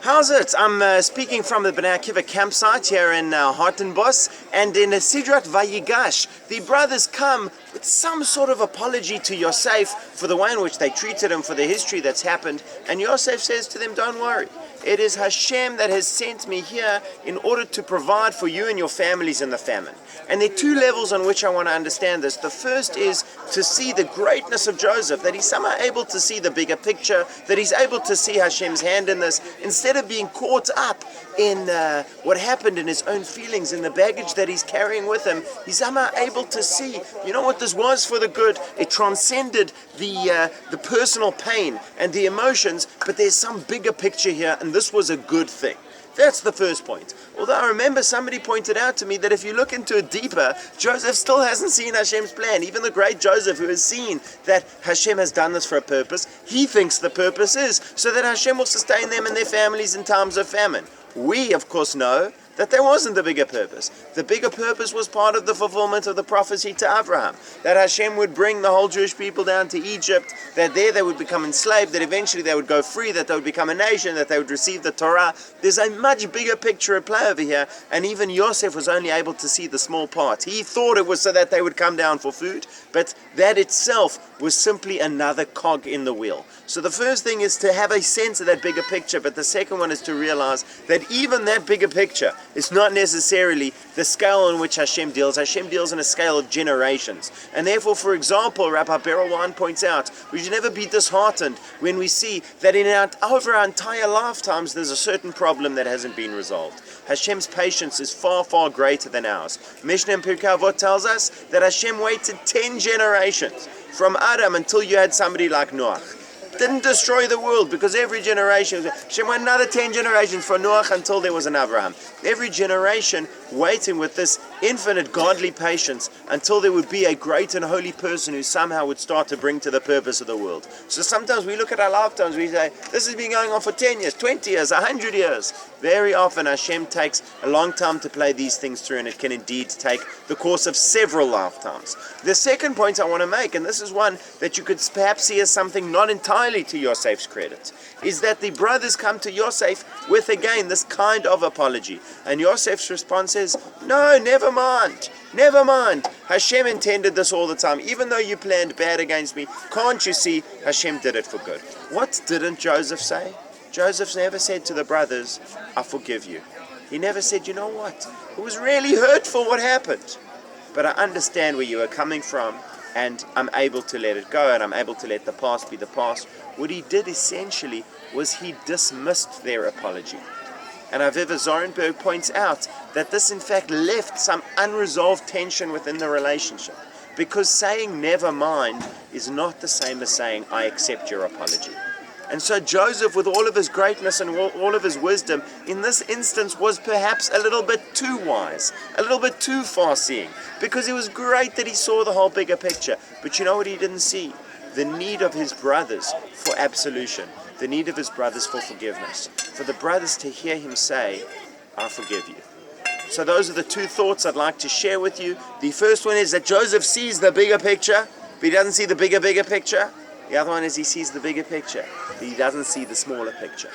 How's it? I'm speaking from the Bnei Akiva campsite here in Hartenbos, and in Sidrat Vayigash, the brothers come with some sort of apology to Yosef for the way in which they treated him, for the history that's happened, and Yosef says to them, don't worry. It is Hashem that has sent me here in order to provide for you and your families in the famine. And there are two levels on which I want to understand this. The first is to see the greatness of Joseph, that he's somehow able to see the bigger picture, that he's able to see Hashem's hand in this, instead of being caught up in what happened in his own feelings, in the baggage that he's carrying with him. He's somehow able to see, you know what, this was for the good. It transcended the personal pain and the emotions, but there's some bigger picture here, and this was a good thing. That's the first point. Although I remember somebody pointed out to me that if you look into it deeper, Joseph still hasn't seen Hashem's plan. Even the great Joseph, who has seen that Hashem has done this for a purpose, he thinks the purpose is so that Hashem will sustain them and their families in times of famine. We, of course, know that there wasn't the bigger purpose. The bigger purpose was part of the fulfillment of the prophecy to Abraham, that Hashem would bring the whole Jewish people down to Egypt, that there they would become enslaved, that eventually they would go free, that they would become a nation, that they would receive the Torah. There's a much bigger picture at play over here, and even Yosef was only able to see the small part. He thought it was so that they would come down for food, but that itself was simply another cog in the wheel. So the first thing is to have a sense of that bigger picture, but the second one is to realize that even that bigger picture is not necessarily the scale on which Hashem deals. Hashem deals in a scale of generations. And therefore, for example, Rabbi Berelwan points out, we should never be disheartened when we see that over our entire lifetimes there's a certain problem that hasn't been resolved. Hashem's patience is far, far greater than ours. Mishnah in Pirkei Avot tells us that Hashem waited 10 generations from Adam until you had somebody like Noach. Didn't destroy the world, because every generation, Hashem went another 10 generations for Noach until there was an Abraham. Every generation waiting with this infinite godly patience until there would be a great and holy person who somehow would start to bring to the purpose of the world. So sometimes we look at our lifetimes, we say, this has been going on for 10 years, 20 years, 100 years. Very often Hashem takes a long time to play these things through, and it can indeed take the course of several lifetimes. The second point I want to make, and this is one that you could perhaps see as something not entirely to Yosef's credit, is that the brothers come to Yosef with, again, this kind of apology. And Yosef's response is, no, never mind. Never mind. Hashem intended this all the time. Even though you planned bad against me, can't you see Hashem did it for good? What didn't Joseph say? Joseph never said to the brothers, I forgive you. He never said, you know what? It was really hurtful what happened, but I understand where you are coming from, and I'm able to let it go, and I'm able to let the past be the past. What he did essentially was he dismissed their apology. And Aviva Zorenberg points out that this in fact left some unresolved tension within the relationship, because saying never mind is not the same as saying I accept your apology. And so Joseph, with all of his greatness and all of his wisdom, in this instance was perhaps a little bit too wise, a little bit too far-seeing, because it was great that he saw the whole bigger picture. But you know what he didn't see? The need of his brothers for absolution, the need of his brothers for forgiveness, for the brothers to hear him say, I forgive you. So those are the two thoughts I'd like to share with you. The first one is that Joseph sees the bigger picture, but he doesn't see the bigger picture. The other one is he sees the bigger picture, but he doesn't see the smaller picture.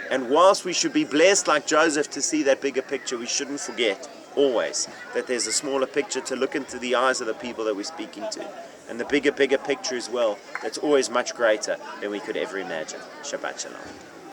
And whilst we should be blessed like Joseph to see that bigger picture, we shouldn't forget always that there's a smaller picture to look into the eyes of the people that we're speaking to. And the bigger picture as well, that's always much greater than we could ever imagine. Shabbat Shalom.